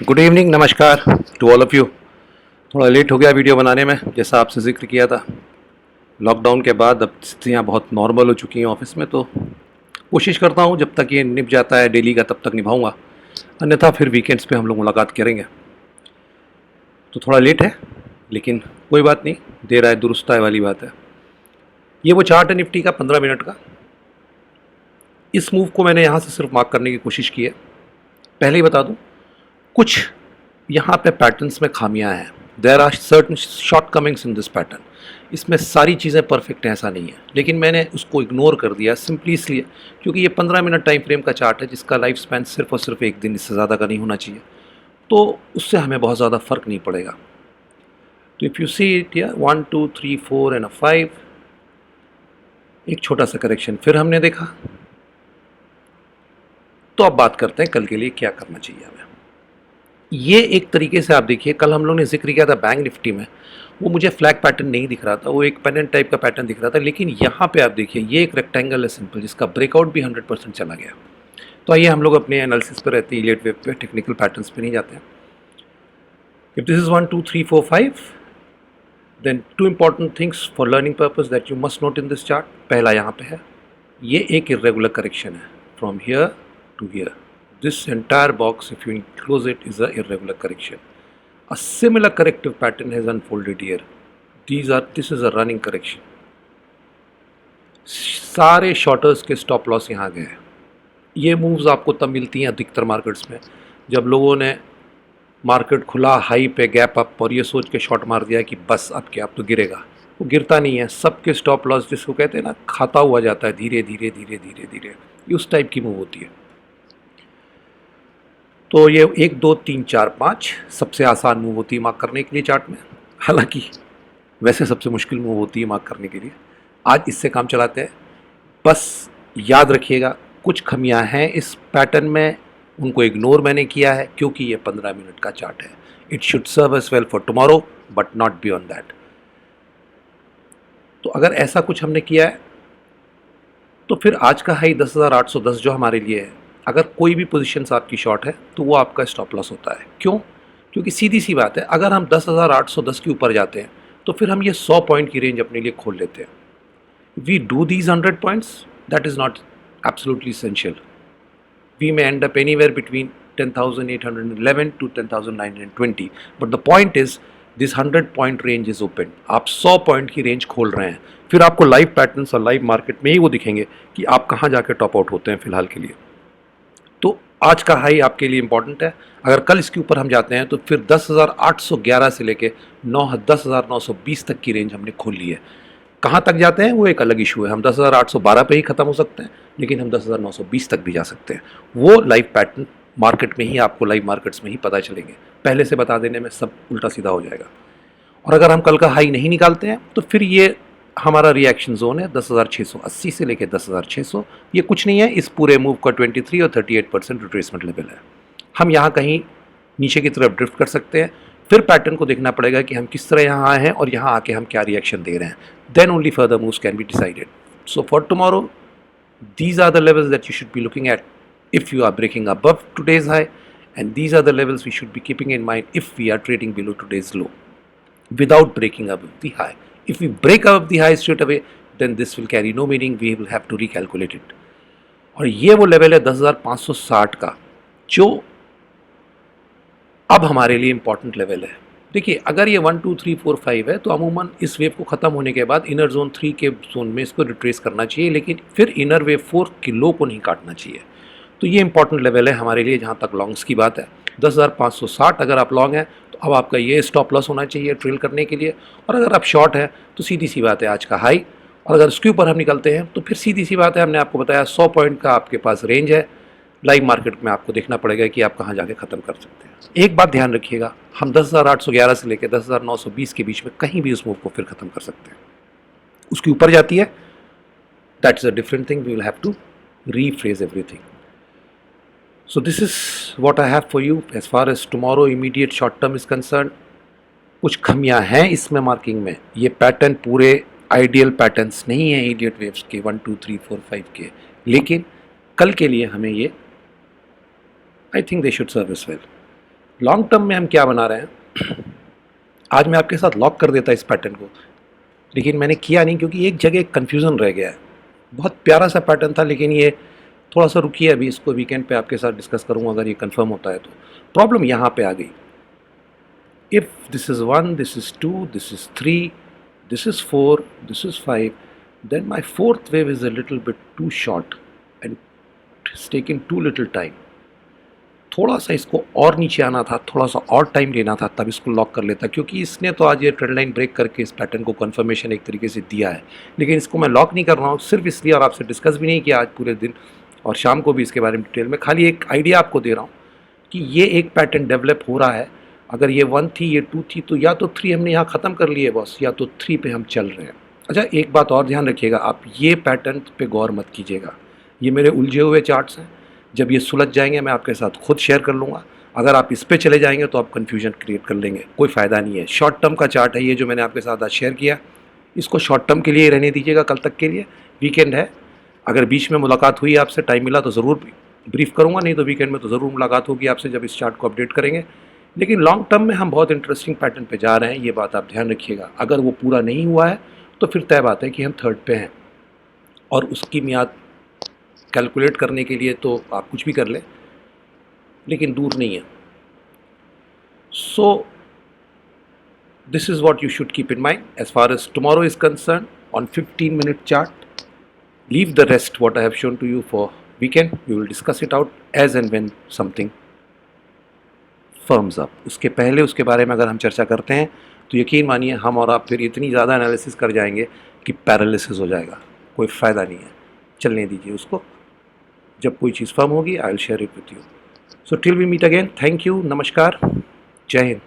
Good evening, नमस्कार to all of you. थोड़ा late हो गया वीडियो बनाने में, जैसा आपसे ज़िक्र किया था। लॉकडाउन के बाद अब स्थितियाँ बहुत नॉर्मल हो चुकी हैं ऑफिस में, तो कोशिश करता हूँ जब तक ये निप जाता है डेली का तब तक निभाऊंगा, अन्यथा फिर वीकेंड्स पे हम लोग मुलाकात करेंगे। तो थोड़ा लेट है, लेकिन कोई बात नहीं, देर आए दुरुस्त आए वाली बात है। ये वो चार्ट है निफ्टी का 15 मिनट का। इस मूव को मैंने यहाँ से सिर्फ मार्क करने की कोशिश की है। पहले ही बता दूँ, कुछ यहाँ पे पैटर्न्स में खामियां हैं। There are certain shortcomings in this pattern. इसमें सारी चीज़ें परफेक्ट हैं ऐसा नहीं है, लेकिन मैंने उसको इग्नोर कर दिया सिंपली इसलिए क्योंकि ये 15 मिनट टाइम फ्रेम का चार्ट है, जिसका लाइफ स्पैन सिर्फ और सिर्फ एक दिन, इससे ज़्यादा का नहीं होना चाहिए। तो उससे हमें बहुत ज़्यादा फर्क नहीं पड़ेगा। तो इफ़ यू सी इट, या 1 2 3 4 एंड 5, एक छोटा सा करेक्शन फिर हमने देखा। तो अब बात करते हैं कल के लिए क्या करना चाहिए हमें। ये एक तरीके से आप देखिए, कल हम लोग ने जिक्र किया था बैंक निफ्टी में, वो मुझे फ्लैग पैटर्न नहीं दिख रहा था, वो एक पेंडेंट टाइप का पैटर्न दिख रहा था। लेकिन यहाँ पे आप देखिए, ये एक रेक्टेंगल है सिंपल, जिसका ब्रेकआउट भी 100% चला गया। तो आइए हम लोग अपने एनालिसिस पे रहते हैं, इलीट वेव पे, टेक्निकल पैटर्न्स पे नहीं जाते हैं। If this is 1 2 3 4 5, then two important things for learning purpose that you must note in this chart. पहला यहाँ पे है, ये एक इरेगुलर करेक्शन है from here to here. This entire box, if you close it, is a irregular correction. A similar corrective pattern has unfolded here. This is a running correction. सारे शॉर्टर्स के stop loss यहाँ गए हैं। ये moves आपको तब मिलती हैं अधिकतर मार्केट्स में जब लोगों ने मार्केट खुला हाई पे गैप अप और ये सोच के शॉर्ट मार दिया कि बस अब क्या, अब तो गिरेगा। वो गिरता नहीं है, सबके स्टॉप लॉस, जिसको कहते हैं ना, खाता हुआ जाता है धीरे धीरे धीरे धीरे धीरे। ये उस टाइप की मूव होती है। तो ये 1 2 3 4 5 सबसे आसान मूव होती है मार्क करने के लिए चार्ट में। हालांकि वैसे सबसे मुश्किल मूव होती है मार्क करने के लिए। आज इससे काम चलाते हैं। बस याद रखिएगा, कुछ खमियां हैं इस पैटर्न में, उनको इग्नोर मैंने किया है क्योंकि ये 15 मिनट का चार्ट है। It should serve us well for tomorrow but not beyond that. तो अगर ऐसा कुछ हमने किया है तो फिर आज का हाई 10,810 जो हमारे लिए है, अगर कोई भी पोजीशन आपकी शॉर्ट है तो वो आपका स्टॉप लॉस होता है। क्यों? क्योंकि सीधी सी बात है, अगर हम 10,810 के ऊपर जाते हैं तो फिर हम ये 100 पॉइंट की रेंज अपने लिए खोल लेते हैं। We do these 100 points, that is not absolutely essential. We may end up anywhere between 10,811 to 10,920, but the point is this 100 point range is open. आप 100 पॉइंट की रेंज खोल रहे हैं, फिर आपको लाइव पैटर्न्स और लाइव मार्केट में ही वो दिखेंगे कि आप कहाँ जाके टॉप आउट होते हैं फिलहाल के लिए। तो आज का हाई आपके लिए इंपॉर्टेंट है। अगर कल इसके ऊपर हम जाते हैं तो फिर 10,811 से लेके 10,920 तक की रेंज हमने खोल ली है। कहाँ तक जाते हैं वो एक अलग इशू है। हम 10,812 पे ही ख़त्म हो सकते हैं, लेकिन हम 10,920 तक भी जा सकते हैं। वो लाइव पैटर्न मार्केट में ही, आपको लाइव मार्केट्स में ही पता चलेंगे। पहले से बता देने में सब उल्टा सीधा हो जाएगा। और अगर हम कल का हाई नहीं निकालते हैं तो फिर ये हमारा रिएक्शन जोन है 10,680 से लेकर 10,600। ये कुछ नहीं है, इस पूरे मूव का 23 और 38% रिट्रेसमेंट लेवल है। हम यहाँ कहीं नीचे की तरफ ड्रिफ्ट कर सकते हैं। फिर पैटर्न को देखना पड़ेगा कि हम किस तरह यहाँ आए हैं और यहाँ आके हम क्या रिएक्शन दे रहे हैं। Then only further moves can be decided. So for tomorrow, these are the levels that you should be looking at if you are breaking above today's high, and these are the levels we should be keeping in mind if we are trading below today's low without breaking above the high. If we break above the high straight away, then this will carry no meaning. We will have to recalculate it. और ये वो level है 10,560 का, जो अब हमारे लिए important level है। देखिए, अगर ये 1 2 3 4 5 है तो अमूमन इस वेव को ख़त्म होने के बाद इनर जोन 3 के जोन में इसको रिट्रेस करना चाहिए, लेकिन फिर इनर वेव 4 के लो को नहीं काटना चाहिए। तो ये इंपॉर्टेंट लेवल है हमारे लिए जहाँ तक लॉन्ग्स की बात है। 10,560 अगर आप लॉन्ग हैं तो अब आपका ये स्टॉप लॉस होना चाहिए ट्रेल करने के लिए। और अगर आप शॉर्ट हैं तो सीधी सी बात है आज का हाई, और अगर उसके ऊपर हम निकलते हैं तो फिर सीधी सी बात है, हमने आपको बताया 100 पॉइंट का आपके पास रेंज है। लाइव मार्केट में आपको देखना पड़ेगा कि आप कहाँ जाके ख़त्म कर सकते हैं। एक बात ध्यान रखिएगा, हम 10,811 से लेकर 10,920 के बीच में कहीं भी उस मूव को फिर ख़त्म कर सकते हैं। उसके ऊपर जाती है, that is a different thing. We will have to rephrase everything. So this is what I have for you as far as tomorrow immediate short term is concern. कुछ खमियां हैं इसमें मार्किंग में। ये पैटर्न पूरे आइडियल पैटर्न्स नहीं है idiot waves के 1 2 3 4 5 के, लेकिन कल के लिए हमें ये, I think they should serve us well. Long term में हम क्या बना रहे हैं, आज मैं आपके साथ लॉक कर देता इस पैटर्न को, लेकिन मैंने किया नहीं क्योंकि एक जगह कन्फ्यूज़न रह गया है। बहुत प्यारा सा पैटर्न था, लेकिन ये थोड़ा सा रुकिए, अभी इसको वीकेंड पे आपके साथ डिस्कस करूँगा अगर ये कंफर्म होता है तो। प्रॉब्लम यहाँ पे आ गई, if this is 1, this is 2, this is 3, this is 4, this is 5, then my fourth wave is a little bit too short and it's taken too little time. थोड़ा सा इसको और नीचे आना था, थोड़ा सा और टाइम लेना था, तब इसको लॉक कर लेता, क्योंकि इसने तो आज ये ट्रेंड लाइन ब्रेक करके इस पैटर्न को कंफर्मेशन एक तरीके से दिया है। लेकिन इसको मैं लॉक नहीं कर रहा हूँ सिर्फ इसलिए, और आपसे डिस्कस भी नहीं किया आज पूरे दिन और शाम को भी इसके बारे में डिटेल में, खाली एक आइडिया आपको दे रहा हूँ कि ये एक पैटर्न डेवलप हो रहा है। अगर ये 1 थी, ये 2 थी, तो या तो 3 हमने यहाँ ख़त्म कर लिए बॉस, या तो 3 पे हम चल रहे हैं। अच्छा, एक बात और ध्यान रखिएगा, आप ये पैटर्न पे गौर मत कीजिएगा, ये मेरे उलझे हुए चार्ट्स हैं, जब ये सुलझ जाएंगे मैं आपके साथ खुद शेयर कर लूँगा। अगर आप इस पे चले जाएंगे तो आप कन्फ्यूजन क्रिएट कर लेंगे, कोई फ़ायदा नहीं है। शॉर्ट टर्म का चार्ट है ये जो मैंने आपके साथ आज शेयर किया, इसको शॉर्ट टर्म के लिए रहने दीजिएगा कल तक के लिए। वीकेंड है, अगर बीच में मुलाकात हुई, आपसे टाइम मिला तो ज़रूर ब्रीफ करूँगा, नहीं तो वीकेंड में तो ज़रूर मुलाकात होगी आपसे जब इस चार्ट को अपडेट करेंगे। लेकिन लॉन्ग टर्म में हम बहुत इंटरेस्टिंग पैटर्न पे जा रहे हैं, ये बात आप ध्यान रखिएगा। अगर वो पूरा नहीं हुआ है तो फिर तय बात है कि हम थर्ड पे हैं, और उसकी मियाद कैलकुलेट करने के लिए तो आप कुछ भी कर लें, लेकिन दूर नहीं है। So this is what you should keep in mind as far as tomorrow is concern on 15-minute chart. Leave the rest what I have shown to you for weekend, we will discuss it out as and when something firms up. उसके पहले उसके बारे में अगर हम चर्चा करते हैं तो यकीन मानिए हम और आप फिर इतनी ज़्यादा एनालिसिस कर जाएंगे कि पैरालिसिस हो जाएगा, कोई फ़ायदा नहीं है। चलने दीजिए उसको, जब कोई चीज़ फर्म होगी I will share it with you. So till we meet again, thank you, नमस्कार, जय हिंद।